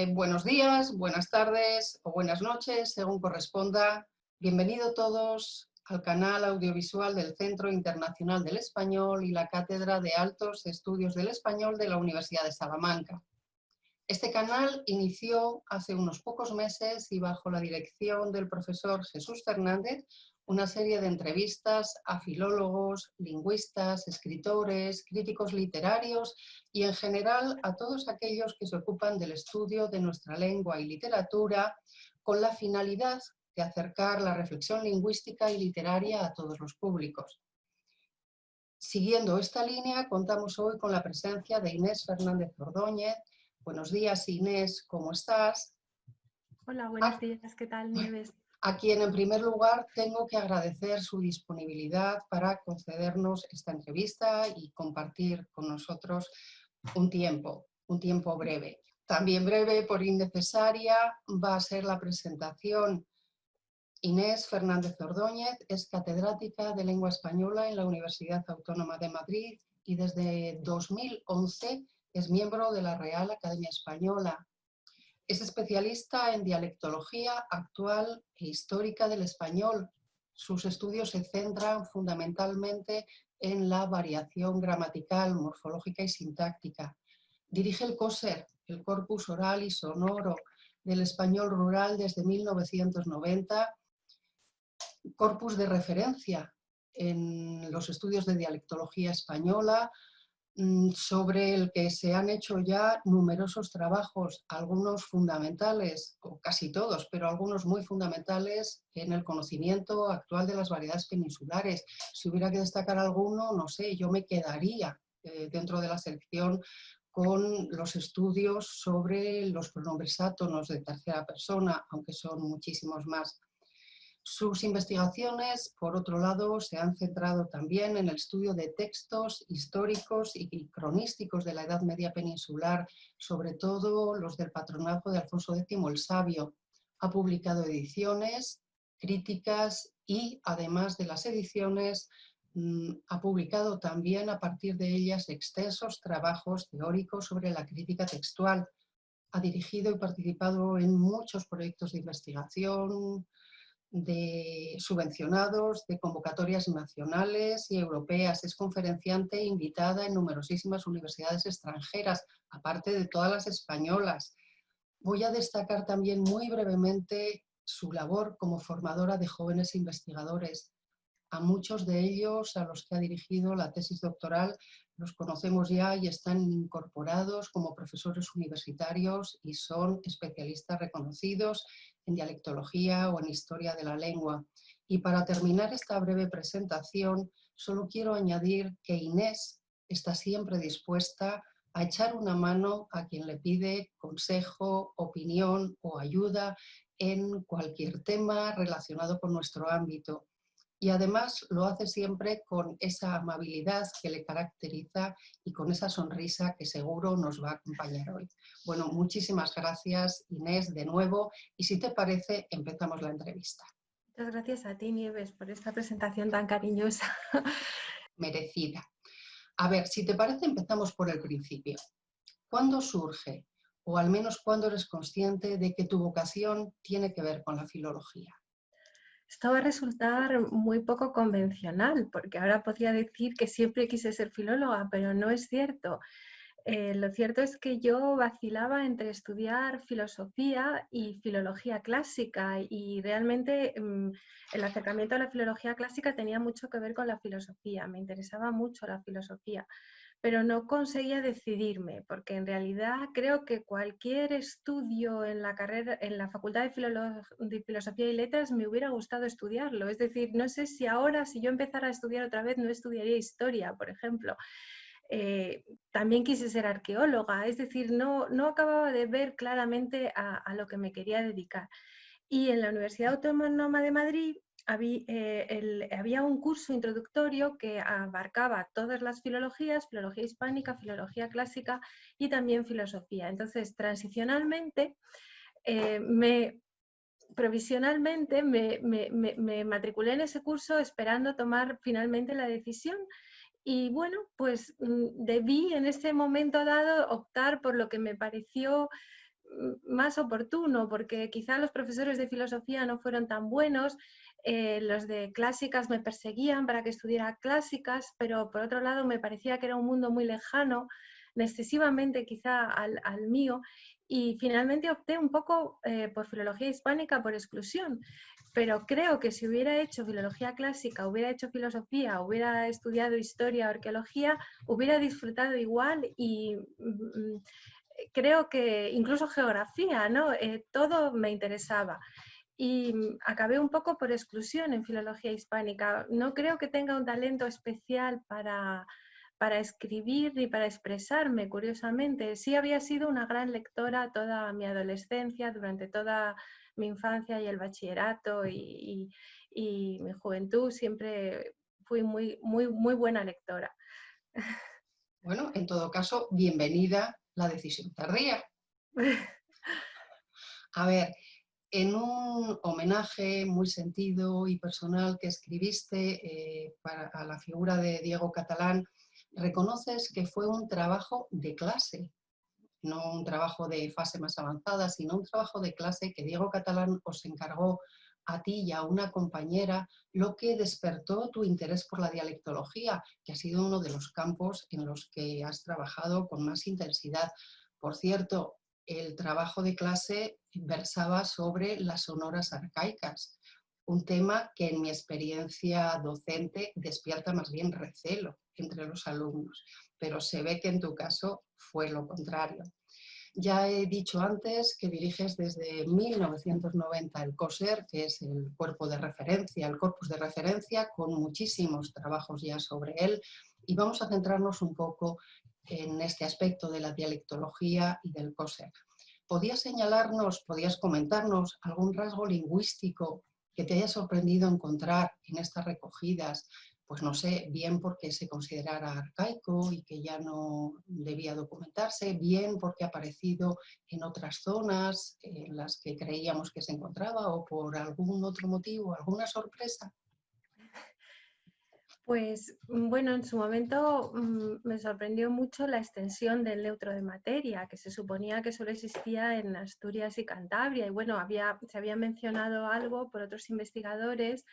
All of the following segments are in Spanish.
Buenos días, buenas tardes o buenas noches, según corresponda. Bienvenido todos al canal audiovisual del Centro Internacional del Español y la Cátedra de Altos Estudios del Español de la Universidad de Salamanca. Este canal inició hace unos pocos meses y bajo la dirección del profesor Jesús Fernández una serie de entrevistas a filólogos, lingüistas, escritores, críticos literarios y en general a todos aquellos que se ocupan del estudio de nuestra lengua y literatura con la finalidad de acercar la reflexión lingüística y literaria a todos los públicos. Siguiendo esta línea, contamos hoy con la presencia de Inés Fernández Ordóñez. Buenos días, Inés, ¿cómo estás? Hola, buenos días, ¿qué tal, Nieves? A quien en primer lugar tengo que agradecer su disponibilidad para concedernos esta entrevista y compartir con nosotros un tiempo breve. También breve por innecesaria va a ser la presentación. Inés Fernández Ordóñez es catedrática de Lengua Española en la Universidad Autónoma de Madrid y desde 2011 es miembro de la Real Academia Española. Es especialista en dialectología actual e histórica del español. Sus estudios se centran fundamentalmente en la variación gramatical, morfológica y sintáctica. Dirige el COSER, el Corpus Oral y Sonoro del Español Rural, desde 1990, corpus de referencia en los estudios de dialectología española, sobre el que se han hecho ya numerosos trabajos, algunos fundamentales, o casi todos, pero algunos muy fundamentales en el conocimiento actual de las variedades peninsulares. Si hubiera que destacar alguno, no sé, yo me quedaría dentro de la selección con los estudios sobre los pronombres átonos de tercera persona, aunque son muchísimos más. Sus investigaciones, por otro lado, se han centrado también en el estudio de textos históricos y cronísticos de la Edad Media peninsular, sobre todo los del patronazgo de Alfonso X el Sabio. Ha publicado ediciones, críticas y, además de las ediciones, ha publicado también a partir de ellas extensos trabajos teóricos sobre la crítica textual. Ha dirigido y participado en muchos proyectos de investigación, subvencionados, de convocatorias nacionales y europeas. Es conferenciante e invitada en numerosísimas universidades extranjeras, aparte de todas las españolas. Voy a destacar también muy brevemente su labor como formadora de jóvenes investigadores. A muchos de ellos, a los que ha dirigido la tesis doctoral, los conocemos ya y están incorporados como profesores universitarios y son especialistas reconocidos en dialectología o en historia de la lengua. Y para terminar esta breve presentación, solo quiero añadir que Inés está siempre dispuesta a echar una mano a quien le pide consejo, opinión o ayuda en cualquier tema relacionado con nuestro ámbito. Y además lo hace siempre con esa amabilidad que le caracteriza y con esa sonrisa que seguro nos va a acompañar hoy. Bueno, muchísimas gracias, Inés, de nuevo. Y si te parece, empezamos la entrevista. Muchas gracias a ti, Nieves, por esta presentación tan cariñosa. Merecida. A ver, si te parece, empezamos por el principio. ¿Cuándo surge, o al menos cuándo eres consciente de que tu vocación tiene que ver con la filología? Esto va a resultar muy poco convencional, porque ahora podría decir que siempre quise ser filóloga, pero no es cierto. Lo cierto es que yo vacilaba entre estudiar filosofía y filología clásica y realmente el acercamiento a la filología clásica tenía mucho que ver con la filosofía, me interesaba mucho la filosofía, pero no conseguía decidirme porque en realidad creo que cualquier estudio en la carrera, en la Facultad de Filosofía y Letras me hubiera gustado estudiarlo. Es decir, no sé si ahora, si yo empezara a estudiar otra vez, no estudiaría historia, por ejemplo. También quise ser arqueóloga, es decir, no acababa de ver claramente a lo que me quería dedicar. Y en la Universidad Autónoma de Madrid había un curso introductorio que abarcaba todas las filologías, filología hispánica, filología clásica y también filosofía. Entonces, provisionalmente me matriculé en ese curso esperando tomar finalmente la decisión. Y bueno, pues debí en ese momento dado optar por lo que me pareció más oportuno, porque quizá los profesores de filosofía no fueron tan buenos, los de clásicas me perseguían para que estudiara clásicas, pero por otro lado me parecía que era un mundo muy lejano, excesivamente quizá al mío, y finalmente opté un poco por filología hispánica por exclusión. Pero creo que si hubiera hecho filología clásica, hubiera hecho filosofía, hubiera estudiado historia o arqueología, hubiera disfrutado igual y creo que incluso geografía, ¿no? Todo me interesaba. Y acabé un poco por exclusión en filología hispánica. No creo que tenga un talento especial para escribir ni para expresarme, curiosamente. Sí había sido una gran lectora toda mi adolescencia, durante toda mi infancia y el bachillerato y mi juventud. Siempre fui muy buena lectora. Bueno, en todo caso, bienvenida la decisión tardía. A ver, en un homenaje muy sentido y personal que escribiste a la figura de Diego Catalán, reconoces que fue un trabajo de clase, no un trabajo de fase más avanzada, sino un trabajo de clase que Diego Catalán os encargó a ti y a una compañera, lo que despertó tu interés por la dialectología, que ha sido uno de los campos en los que has trabajado con más intensidad. Por cierto, el trabajo de clase versaba sobre las sonoras arcaicas, un tema que en mi experiencia docente despierta más bien recelo entre los alumnos, pero se ve que en tu caso fue lo contrario. Ya he dicho antes que diriges desde 1990 el COSER, que es el cuerpo de referencia, el corpus de referencia, con muchísimos trabajos ya sobre él, y vamos a centrarnos un poco en este aspecto de la dialectología y del COSER. ¿Podías señalarnos, podías comentarnos algún rasgo lingüístico que te haya sorprendido encontrar en estas recogidas? Pues no sé, bien porque se considerara arcaico y que ya no debía documentarse, bien porque ha aparecido en otras zonas en las que creíamos que se encontraba o por algún otro motivo, alguna sorpresa. Pues bueno, en su momento me sorprendió mucho la extensión del neutro de materia, que se suponía que solo existía en Asturias y Cantabria. Y bueno, se había mencionado algo por otros investigadores,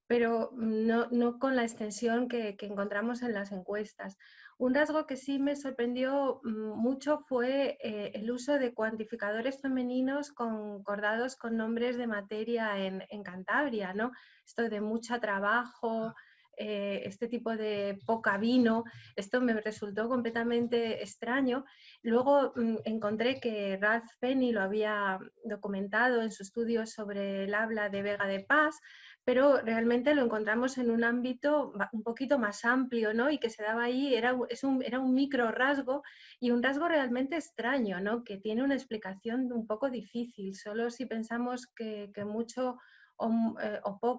pero no con la extensión que encontramos en las encuestas. Un rasgo que sí me sorprendió mucho fue el uso de cuantificadores femeninos concordados con nombres de materia en Cantabria, ¿no? Esto de mucha trabajo, este tipo de poca vino, esto me resultó completamente extraño. Luego encontré que Ralph Penny lo había documentado en su estudio sobre el habla de Vega de Paz, pero realmente lo encontramos en un ámbito un poquito más amplio, ¿no? Y que se daba ahí, era un micro rasgo y un rasgo realmente extraño, ¿no? Que tiene una explicación un poco difícil, solo si pensamos que mucho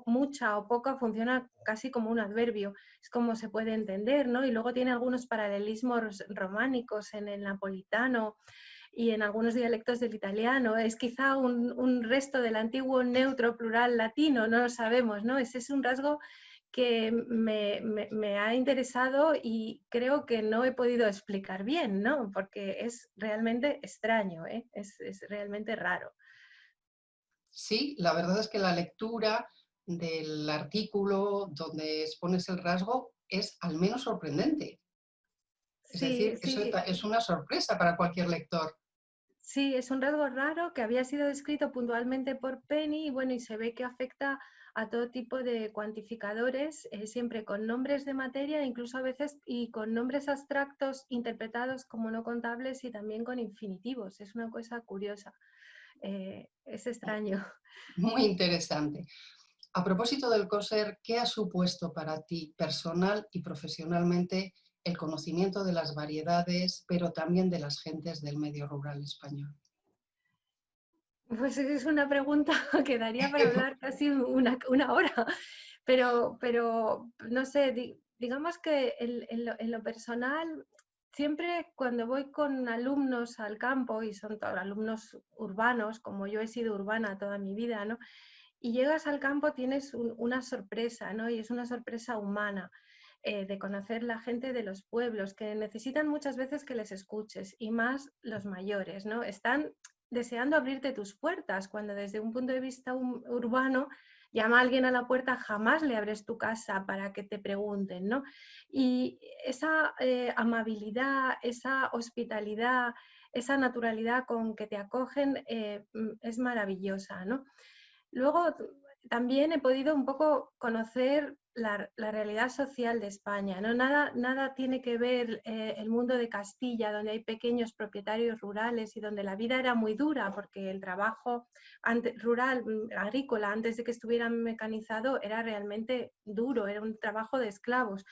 mucha o poca funciona casi como un adverbio, es como se puede entender, ¿no? Y luego tiene algunos paralelismos románicos en el napolitano y en algunos dialectos del italiano. Es quizá un resto del antiguo neutro plural latino, no lo sabemos, ¿no? Ese es un rasgo que me ha interesado y creo que no he podido explicar bien, ¿no? Porque es realmente extraño, ¿eh? Es realmente raro. Sí, la verdad es que la lectura del artículo donde expones el rasgo es al menos sorprendente. Es Sí, decir, eso sí, es una sorpresa para cualquier lector. sí, es un rasgo raro que había sido descrito puntualmente por Penny y bueno, y se ve que afecta a todo tipo de cuantificadores, siempre con nombres de materia, incluso a veces y con nombres abstractos interpretados como no contables y también con infinitivos. Es una cosa curiosa, es extraño. Muy interesante. A propósito del COSER, ¿qué ha supuesto para ti personal y profesionalmente el conocimiento de las variedades, pero también de las gentes del medio rural español? Pues es una pregunta que daría para hablar casi una hora, pero no sé, digamos que en lo personal, siempre cuando voy con alumnos al campo, y son todos alumnos urbanos, como yo he sido urbana toda mi vida, ¿no? Y llegas al campo tienes una sorpresa, ¿no? Y es una sorpresa humana. De conocer la gente de los pueblos, que necesitan muchas veces que les escuches, y más los mayores, ¿no? Están deseando abrirte tus puertas, cuando desde un punto de vista urbano llama a alguien a la puerta, jamás le abres tu casa para que te pregunten, ¿no? Y esa amabilidad, esa hospitalidad, esa naturalidad con que te acogen es maravillosa, ¿no? Luego también he podido un poco conocer la realidad social de España, ¿no? Nada tiene que ver el mundo de Castilla, donde hay pequeños propietarios rurales y donde la vida era muy dura, porque el trabajo rural, agrícola, antes de que estuviera mecanizado, era realmente duro, era un trabajo de esclavos.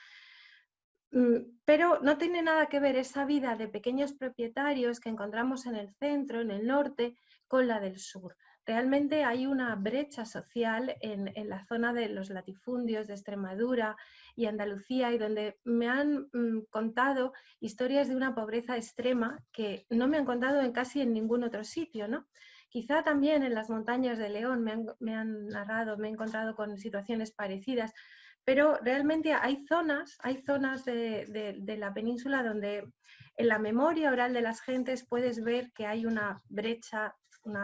Pero no tiene nada que ver esa vida de pequeños propietarios que encontramos en el centro, en el norte, con la del sur. Realmente hay una brecha social en la zona de los latifundios de Extremadura y Andalucía, y donde me han contado historias de una pobreza extrema que no me han contado casi en ningún otro sitio, ¿no? Quizá también en las montañas de León me han narrado, me he encontrado con situaciones parecidas, pero realmente hay zonas de la península donde en la memoria oral de las gentes puedes ver que hay una brecha,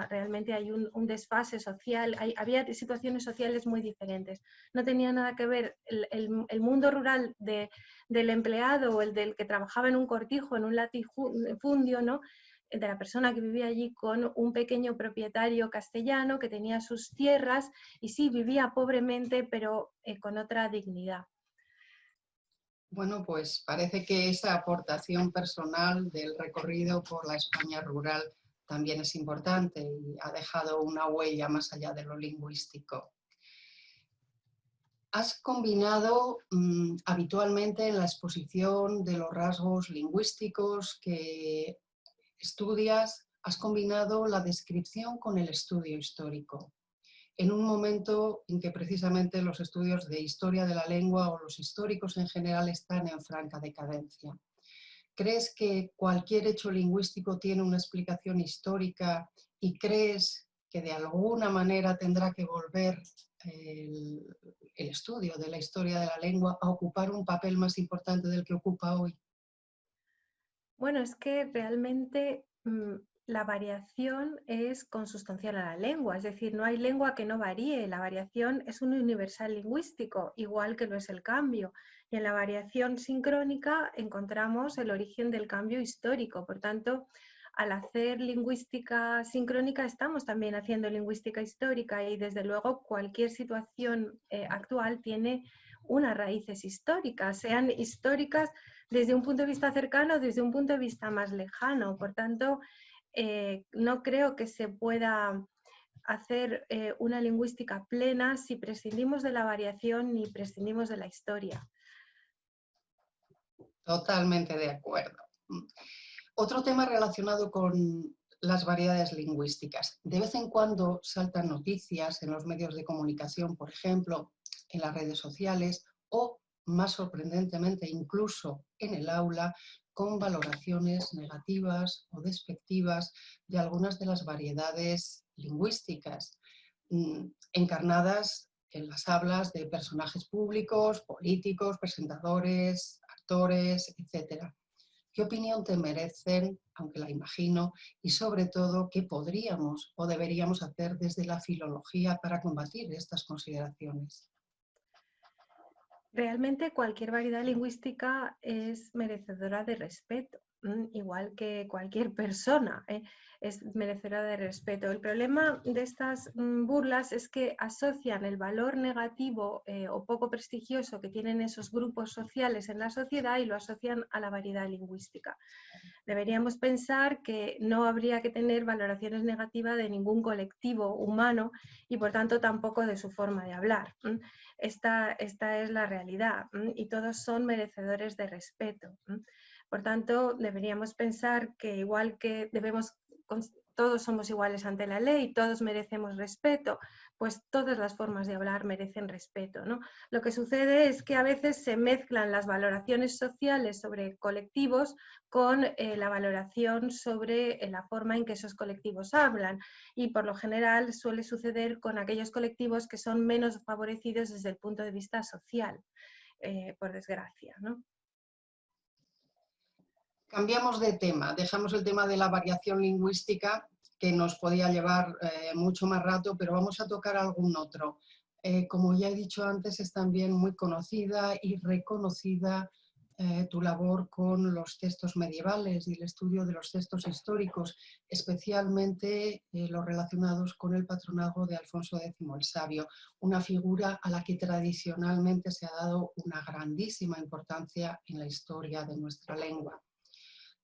realmente hay un desfase social, había situaciones sociales muy diferentes. No tenía nada que ver el mundo rural del empleado o el del que trabajaba en un cortijo, en un latifundio, ¿no? De la persona que vivía allí, con un pequeño propietario castellano que tenía sus tierras y sí, vivía pobremente, pero con otra dignidad. Bueno, pues parece que esa aportación personal del recorrido por la España rural también es importante y ha dejado una huella más allá de lo lingüístico. Has combinado habitualmente en la exposición de los rasgos lingüísticos que estudias, has combinado la descripción con el estudio histórico, en un momento en que precisamente los estudios de historia de la lengua o los históricos en general están en franca decadencia. ¿Crees que cualquier hecho lingüístico tiene una explicación histórica y crees que de alguna manera tendrá que volver el estudio de la historia de la lengua a ocupar un papel más importante del que ocupa hoy? Bueno, es que realmente la variación es consustancial a la lengua, es decir, no hay lengua que no varíe, la variación es un universal lingüístico, igual que lo es el cambio. Y en la variación sincrónica encontramos el origen del cambio histórico, por tanto, al hacer lingüística sincrónica estamos también haciendo lingüística histórica, y desde luego cualquier situación actual tiene unas raíces históricas, sean históricas desde un punto de vista cercano, desde un punto de vista más lejano. Por tanto, no creo que se pueda hacer una lingüística plena si prescindimos de la variación ni prescindimos de la historia. Totalmente de acuerdo. Otro tema relacionado con las variedades lingüísticas. De vez en cuando saltan noticias en los medios de comunicación, por ejemplo, en las redes sociales o, más sorprendentemente, incluso en el aula, con valoraciones negativas o despectivas de algunas de las variedades lingüísticas, encarnadas en las hablas de personajes públicos, políticos, presentadores, actores, etc. ¿Qué opinión te merecen, aunque la imagino, y sobre todo, qué podríamos o deberíamos hacer desde la filología para combatir estas consideraciones? Realmente cualquier variedad lingüística es merecedora de respeto, igual que cualquier persona es merecedora de respeto. El problema de estas burlas es que asocian el valor negativo o poco prestigioso que tienen esos grupos sociales en la sociedad y lo asocian a la variedad lingüística. Deberíamos pensar que no habría que tener valoraciones negativas de ningún colectivo humano y por tanto tampoco de su forma de hablar. Esta es la realidad y todos son merecedores de respeto. Por tanto, deberíamos pensar que igual que todos somos iguales ante la ley, todos merecemos respeto, pues todas las formas de hablar merecen respeto, ¿no? Lo que sucede es que a veces se mezclan las valoraciones sociales sobre colectivos con la valoración sobre la forma en que esos colectivos hablan, y por lo general suele suceder con aquellos colectivos que son menos favorecidos desde el punto de vista social, por desgracia, ¿no? Cambiamos de tema, dejamos el tema de la variación lingüística, que nos podía llevar mucho más rato, pero vamos a tocar algún otro. Como ya he dicho antes, es también muy conocida y reconocida tu labor con los textos medievales y el estudio de los textos históricos, especialmente los relacionados con el patronazgo de Alfonso X el Sabio, una figura a la que tradicionalmente se ha dado una grandísima importancia en la historia de nuestra lengua.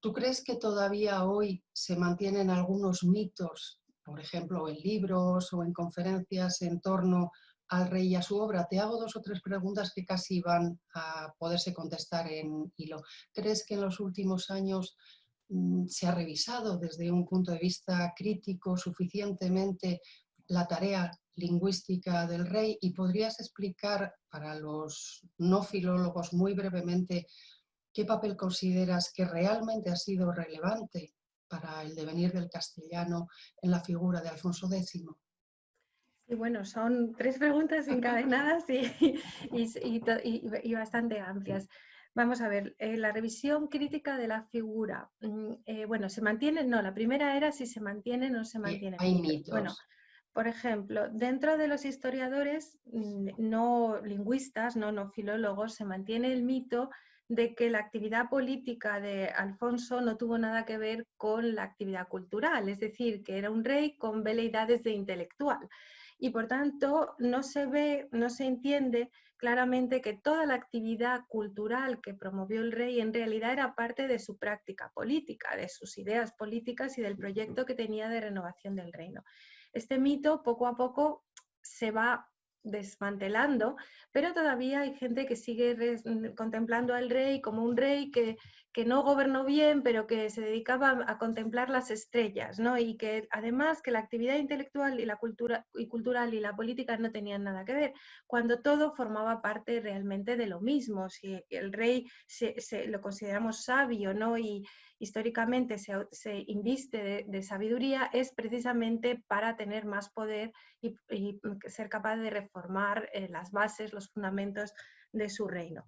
¿Tú crees que todavía hoy se mantienen algunos mitos, por ejemplo, en libros o en conferencias en torno al rey y a su obra? Te hago 2 o 3 preguntas que casi van a poderse contestar en hilo. ¿Crees que en los últimos años se ha revisado desde un punto de vista crítico suficientemente la tarea lingüística del rey? ¿Y podrías explicar para los no filólogos muy brevemente qué papel consideras que realmente ha sido relevante para el devenir del castellano en la figura de Alfonso X? Y bueno, son 3 preguntas encadenadas y bastante amplias. Vamos a ver, la revisión crítica de la figura. Bueno, ¿se mantiene? No, la primera era si se mantienen o no se mantienen Hay mitos. Bueno, mitos. por ejemplo, dentro de los historiadores no lingüistas, no filólogos, se mantiene el mito de que la actividad política de Alfonso no tuvo nada que ver con la actividad cultural, es decir, que era un rey con veleidades de intelectual. Y por tanto, no se ve, no se entiende claramente que toda la actividad cultural que promovió el rey en realidad era parte de su práctica política, de sus ideas políticas y del proyecto que tenía de renovación del reino. Este mito poco a poco se va desmantelando, pero todavía hay gente que sigue contemplando al rey como un rey que no gobernó bien, pero que se dedicaba a contemplar las estrellas, ¿no? Y que además que la actividad intelectual y la cultura y cultural y la política no tenían nada que ver, cuando todo formaba parte realmente de lo mismo. Si el rey lo consideramos sabio, ¿no? Y históricamente se inviste de sabiduría, es precisamente para tener más poder y ser capaz de reformar las bases, los fundamentos de su reino.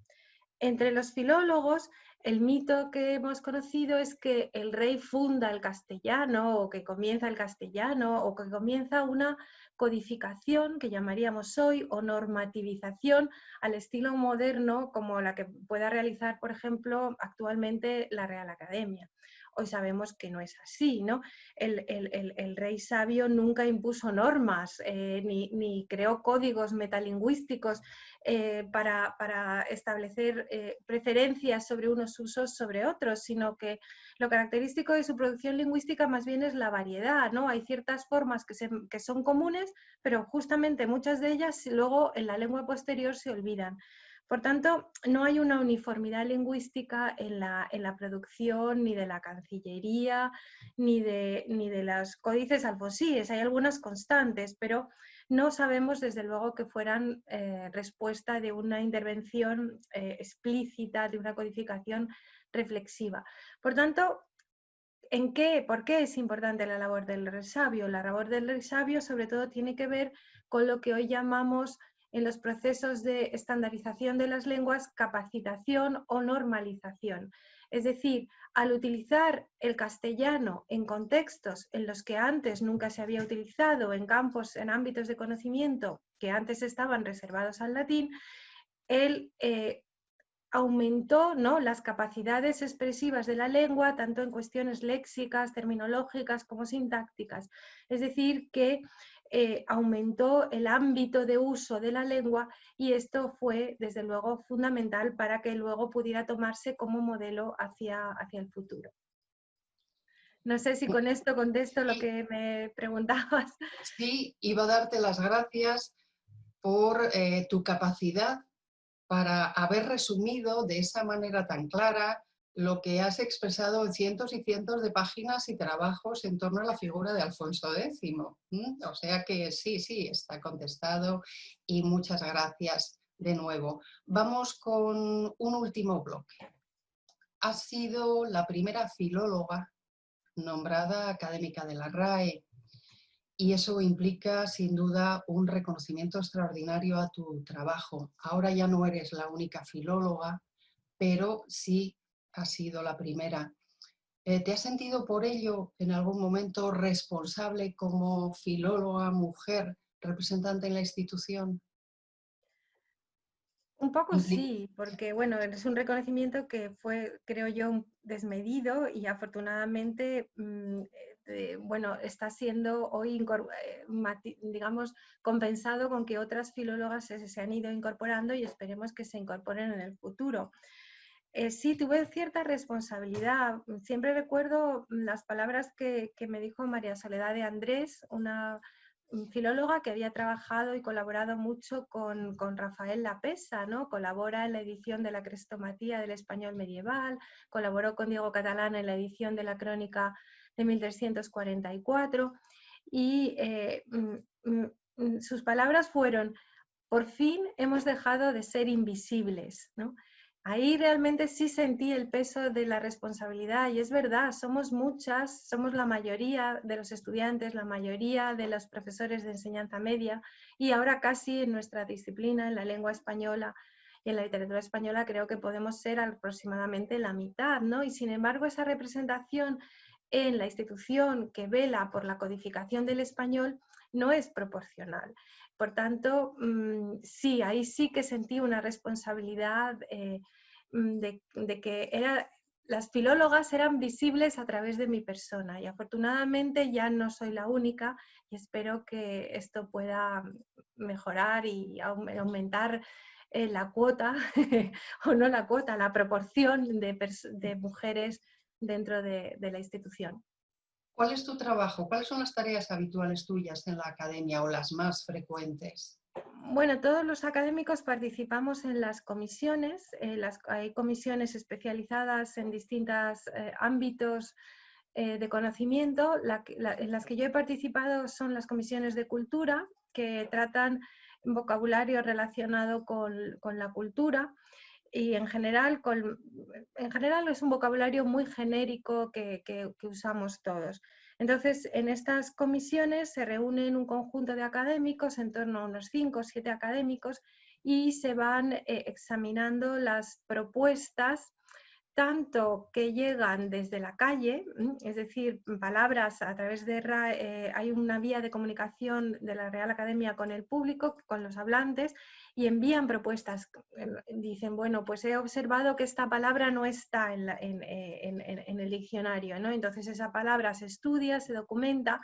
Entre los filólogos, el mito que hemos conocido es que el rey funda el castellano o que comienza el castellano o que comienza una codificación que llamaríamos hoy o normativización al estilo moderno como la que pueda realizar, por ejemplo, actualmente la Real Academia. Hoy sabemos que no es así, ¿no? El rey sabio nunca impuso normas ni creó códigos metalingüísticos para establecer preferencias sobre unos usos sobre otros, sino que lo característico de su producción lingüística más bien es la variedad, ¿no? Hay ciertas formas que son comunes, pero justamente muchas de ellas luego en la lengua posterior se olvidan. Por tanto, no hay una uniformidad lingüística en la producción ni de la Cancillería ni de los códices alfonsíes. Hay algunas constantes, pero no sabemos desde luego que fueran respuesta de una intervención explícita, de una codificación reflexiva. Por tanto, ¿por qué es importante la labor del rey sabio? La labor del rey sabio sobre todo tiene que ver con lo que hoy llamamos en los procesos de estandarización de las lenguas capacitación o normalización. Es decir, al utilizar el castellano en contextos en los que antes nunca se había utilizado, en campos, en ámbitos de conocimiento que antes estaban reservados al latín, él aumentó, ¿no?, las capacidades expresivas de la lengua, tanto en cuestiones léxicas, terminológicas como sintácticas. Es decir, que aumentó el ámbito de uso de la lengua y esto fue, desde luego, fundamental para que luego pudiera tomarse como modelo hacia el futuro. No sé si con esto contesto lo que me preguntabas. Sí, iba a darte las gracias por tu capacidad para haber resumido de esa manera tan clara lo que has expresado en cientos y cientos de páginas y trabajos en torno a la figura de Alfonso X. O sea que sí, sí, está contestado y muchas gracias de nuevo. Vamos con un último bloque. Has sido la primera filóloga nombrada académica de la RAE y eso implica sin duda un reconocimiento extraordinario a tu trabajo. Ahora ya no eres la única filóloga, pero sí has sido la primera. ¿Te has sentido por ello en algún momento responsable como filóloga, mujer, representante en la institución? Un poco Impli- sí, porque bueno, es un reconocimiento que fue, creo yo, desmedido y afortunadamente, bueno, está siendo hoy, digamos, compensado con que otras filólogas se han ido incorporando y esperemos que se incorporen en el futuro. Sí, tuve cierta responsabilidad. Siempre recuerdo las palabras que me dijo María Soledad de Andrés, una filóloga que había trabajado y colaborado mucho con Rafael Lapesa, ¿no? Colabora en la edición de la Crestomatía del español medieval, colaboró con Diego Catalán en la edición de la Crónica de 1344 y sus palabras fueron: por fin hemos dejado de ser invisibles, ¿no? Ahí realmente sí sentí el peso de la responsabilidad y es verdad, somos muchas, somos la mayoría de los estudiantes, la mayoría de los profesores de enseñanza media y ahora casi en nuestra disciplina, en la lengua española y en la literatura española, creo que podemos ser aproximadamente la mitad, ¿no? Y sin embargo esa representación en la institución que vela por la codificación del español no es proporcional. Por tanto, sí, ahí sí que sentí una responsabilidad de que las filólogas eran visibles a través de mi persona y afortunadamente ya no soy la única y espero que esto pueda mejorar y aumentar la cuota, o no la cuota, la proporción de mujeres dentro de la institución. ¿Cuál es tu trabajo? ¿Cuáles son las tareas habituales tuyas en la academia o las más frecuentes? Bueno, todos los académicos participamos en las comisiones. Hay comisiones especializadas en distintos ámbitos de conocimiento. En las que yo he participado son las comisiones de cultura, que tratan vocabulario relacionado con la cultura. Y en general es un vocabulario muy genérico que usamos todos. Entonces, en estas comisiones se reúnen un conjunto de académicos, en torno a unos 5 o 7 académicos, y se van examinando las propuestas tanto que llegan desde la calle, es decir, palabras a través de hay una vía de comunicación de la Real Academia con el público, con los hablantes, y envían propuestas. Dicen, bueno, pues he observado que esta palabra no está en el diccionario, ¿no? Entonces esa palabra se estudia, se documenta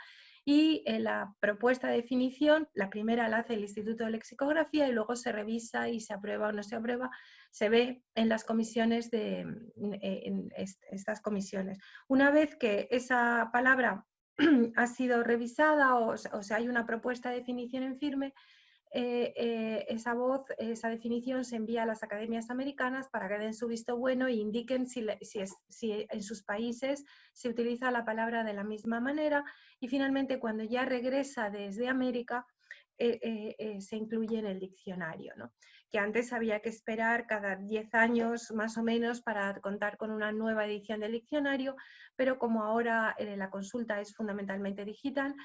y la propuesta de definición, la primera la hace el Instituto de Lexicografía y luego se revisa y se aprueba o no se aprueba, se ve en las comisiones en estas comisiones. Una vez que esa palabra ha sido revisada o sea, hay una propuesta de definición en firme, esa definición se envía a las academias americanas para que den su visto bueno e indiquen si en sus países se utiliza la palabra de la misma manera y finalmente cuando ya regresa desde América se incluye en el diccionario, ¿no? Que antes había que esperar cada 10 años más o menos para contar con una nueva edición del diccionario, pero como ahora la consulta es fundamentalmente digital,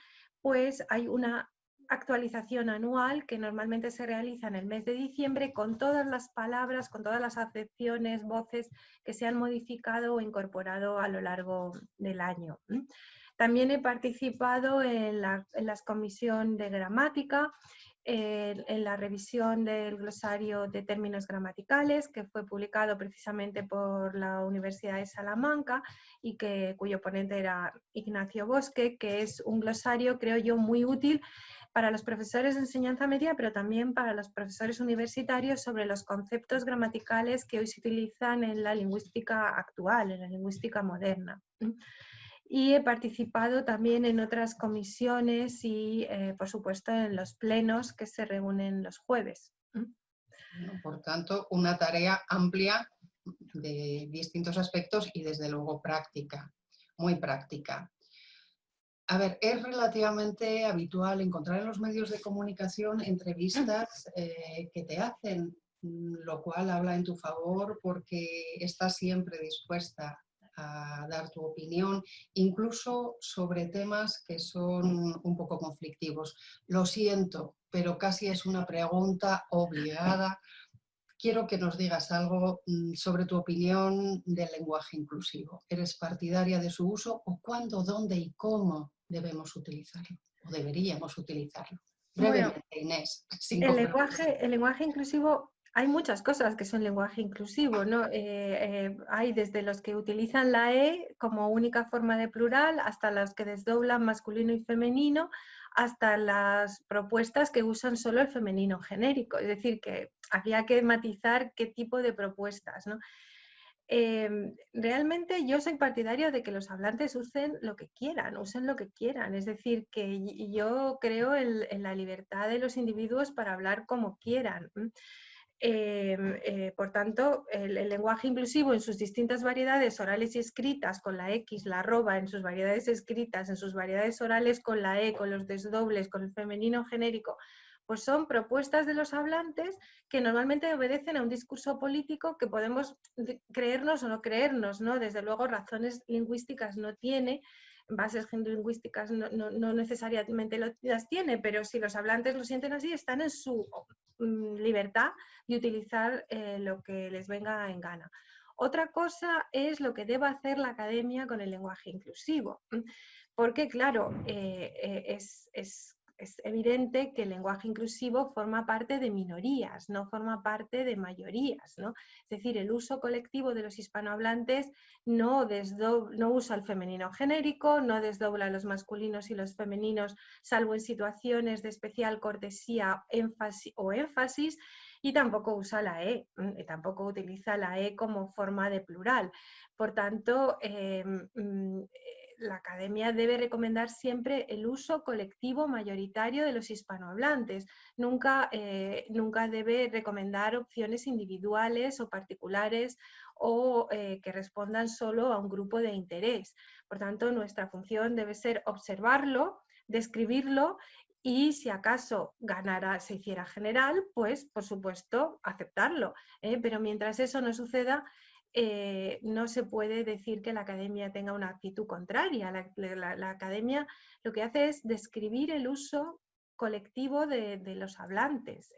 pues hay una actualización anual que normalmente se realiza en el mes de diciembre con todas las palabras, con todas las acepciones, voces que se han modificado o incorporado a lo largo del año. También he participado en la comisión de gramática, en la revisión del glosario de términos gramaticales, que fue publicado precisamente por la Universidad de Salamanca y cuyo ponente era Ignacio Bosque, que es un glosario, creo yo, muy útil para los profesores de enseñanza media, pero también para los profesores universitarios sobre los conceptos gramaticales que hoy se utilizan en la lingüística actual, en la lingüística moderna. Y he participado también en otras comisiones y, por supuesto, en los plenos que se reúnen los jueves. Bueno, por tanto, una tarea amplia de distintos aspectos y desde luego práctica, muy práctica. A ver, es relativamente habitual encontrar en los medios de comunicación entrevistas que te hacen, lo cual habla en tu favor porque estás siempre dispuesta a dar tu opinión, incluso sobre temas que son un poco conflictivos. Lo siento, pero casi es una pregunta obligada. quiero que nos digas algo sobre tu opinión del lenguaje inclusivo. ¿Eres partidaria de su uso o cuándo, dónde y cómo debemos utilizarlo o deberíamos utilizarlo? Bueno, Brevemente, Inés, sin compromiso. el lenguaje inclusivo, hay muchas cosas que son lenguaje inclusivo, ¿no? Hay desde los que utilizan la E como única forma de plural, hasta los que desdoblan masculino y femenino, hasta las propuestas que usan solo el femenino genérico. Es decir, que había que matizar qué tipo de propuestas, ¿no? Realmente yo soy partidario de que los hablantes usen lo que quieran, usen lo que quieran. Es decir, que yo creo en la libertad de los individuos para hablar como quieran. Por tanto, el lenguaje inclusivo en sus distintas variedades orales y escritas, con la X, la arroba, en sus variedades escritas, en sus variedades orales con la E, con los desdobles, con el femenino genérico, pues son propuestas de los hablantes que normalmente obedecen a un discurso político que podemos creernos o no creernos, ¿no? Desde luego razones lingüísticas no tiene, bases lingüísticas no necesariamente las tiene, pero si los hablantes lo sienten así, están en su libertad de utilizar lo que les venga en gana. Otra cosa es lo que deba hacer la academia con el lenguaje inclusivo, porque claro, es evidente que el lenguaje inclusivo forma parte de minorías, no forma parte de mayorías, ¿no? Es decir, el uso colectivo de los hispanohablantes no usa el femenino genérico, no desdobla los masculinos y los femeninos, salvo en situaciones de especial cortesía o énfasis, y tampoco usa la E, tampoco utiliza la E como forma de plural. Por tanto, la academia debe recomendar siempre el uso colectivo mayoritario de los hispanohablantes. Nunca debe recomendar opciones individuales o particulares o que respondan solo a un grupo de interés. Por tanto, nuestra función debe ser observarlo, describirlo y si acaso se hiciera general, pues por supuesto aceptarlo. Pero mientras eso no suceda, no se puede decir que la academia tenga una actitud contraria. La academia lo que hace es describir el uso colectivo de los hablantes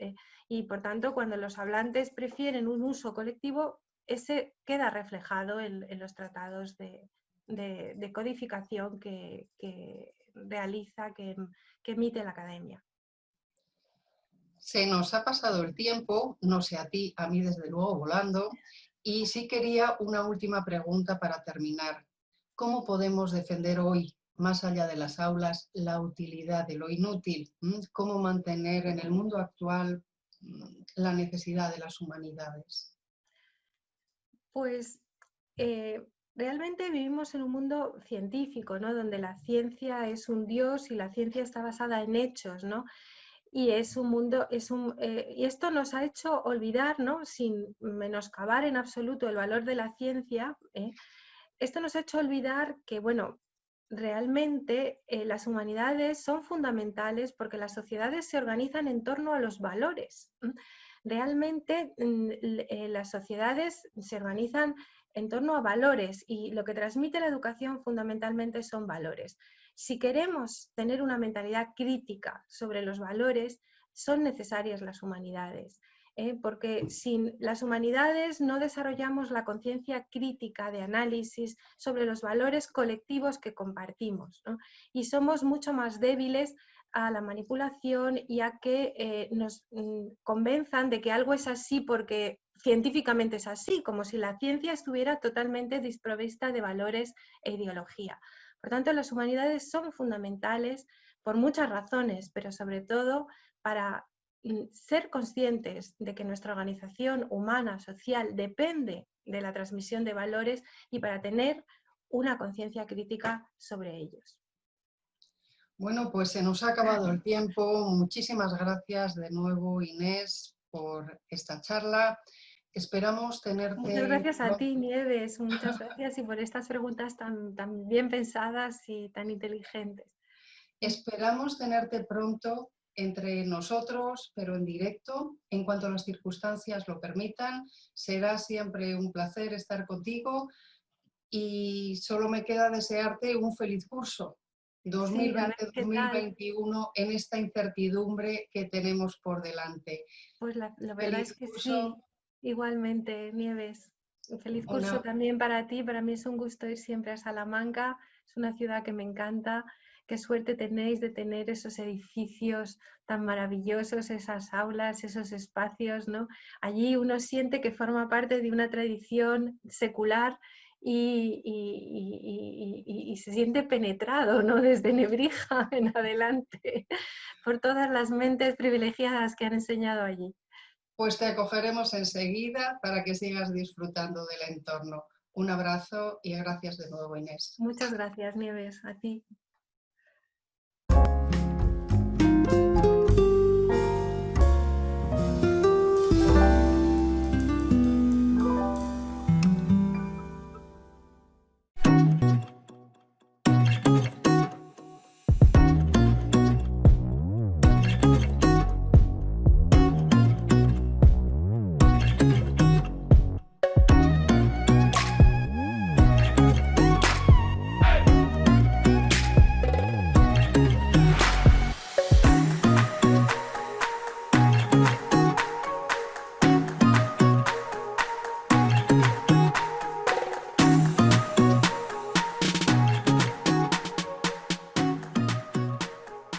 y por tanto cuando los hablantes prefieren un uso colectivo, ese queda reflejado en los tratados de codificación que realiza, que emite la academia. Se nos ha pasado el tiempo, no sé a ti, a mí desde luego volando, y sí quería una última pregunta para terminar. ¿Cómo podemos defender hoy, más allá de las aulas, la utilidad de lo inútil? ¿Cómo mantener en el mundo actual la necesidad de las humanidades? Pues realmente vivimos en un mundo científico, ¿no? Donde la ciencia es un dios y la ciencia está basada en hechos, ¿no? Y es un mundo, y esto nos ha hecho olvidar, ¿no? Sin menoscabar en absoluto el valor de la ciencia, esto nos ha hecho olvidar que, bueno, realmente las humanidades son fundamentales porque las sociedades se organizan en torno a los valores. Realmente las sociedades se organizan en torno a valores y lo que transmite la educación fundamentalmente son valores. Si queremos tener una mentalidad crítica sobre los valores, son necesarias las humanidades. Porque sin las humanidades no desarrollamos la conciencia crítica de análisis sobre los valores colectivos que compartimos, ¿no? Y somos mucho más débiles a la manipulación y a que nos convenzan de que algo es así porque científicamente es así, como si la ciencia estuviera totalmente desprovista de valores e ideología. Por tanto, las humanidades son fundamentales por muchas razones, pero sobre todo para ser conscientes de que nuestra organización humana, social, depende de la transmisión de valores y para tener una conciencia crítica sobre ellos. Bueno, pues se nos ha acabado el tiempo. Muchísimas gracias de nuevo, Inés, por esta charla. Esperamos tenerte... Muchas gracias a ti, Nieves. Muchas gracias y por estas preguntas tan bien pensadas y tan inteligentes. Esperamos tenerte pronto entre nosotros, pero en directo, en cuanto las circunstancias lo permitan. Será siempre un placer estar contigo y solo me queda desearte un feliz curso 2020-2021 en esta incertidumbre que tenemos por delante. Pues la verdad Feliz es que curso. sí. Igualmente, Nieves. Un feliz curso Una, también para ti. Para mí es un gusto ir siempre a Salamanca. Es una ciudad que me encanta. Qué suerte tenéis de tener esos edificios tan maravillosos, esas aulas, esos espacios, ¿no? Allí uno siente que forma parte de una tradición secular y se siente penetrado, ¿no? Desde Nebrija en adelante por todas las mentes privilegiadas que han enseñado allí. pues te acogeremos enseguida para que sigas disfrutando del entorno. Un abrazo y gracias de nuevo, Inés. Muchas gracias, Nieves, a ti.